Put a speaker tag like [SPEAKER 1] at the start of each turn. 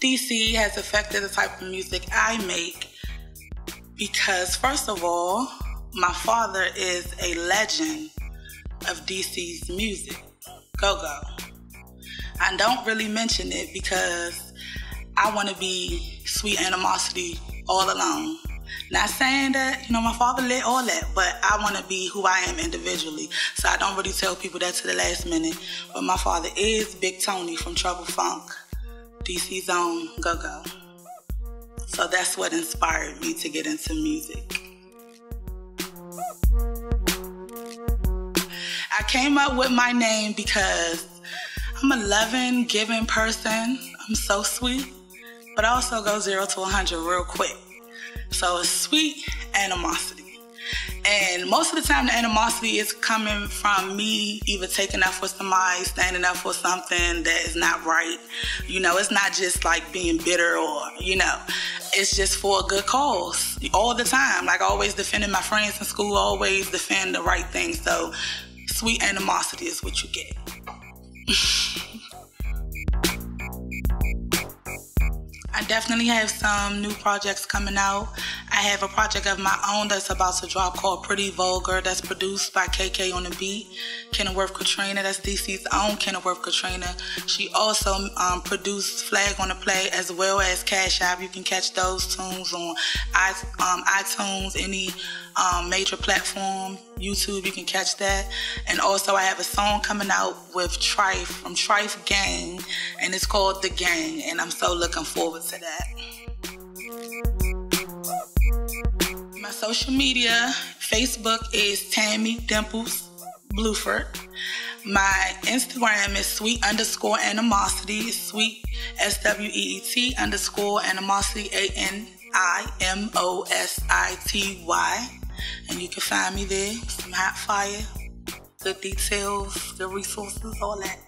[SPEAKER 1] DC has affected the type of music I make because, first of all, my father is a legend of DC's music, go-go. I don't really mention it because I want to be Sweet Animosity all alone. Not saying that, my father lit all that, but I want to be who I am individually. So I don't really tell people that to the last minute. But my father is Big Tony from Troublefunk, DC's own go-go. So that's what inspired me to get into music. I came up with my name because I'm a loving, giving person. I'm so sweet, but I also go 0 to 100 real quick. So it's Sweet Animosity. And most of the time the animosity is coming from me either taking up for somebody, standing up for something that is not right. It's not just like being bitter or, it's just for a good cause all the time. Like always defending my friends in school, always defend the right thing. So Sweet Animosity is what you get. I definitely have some new projects coming out. I have a project of my own that's about to drop called Pretty Vulgar, that's produced by KK on the beat. Kenilworth Katrina, that's DC's own Kenilworth Katrina. She also produced Flag on the Play as well as Cash App. You can catch those tunes on iTunes, any major platform, YouTube, you can catch that. And also I have a song coming out with Trife from Trife Gang, and it's called The Gang, and I'm so looking forward to that. My social media, Facebook is Tammy Dimples Blueford. My Instagram is sweet_animosity. It's sweet SWEET _animosity ANIMOSITY. And you can find me there. Some hot fire, good details, good resources, all that.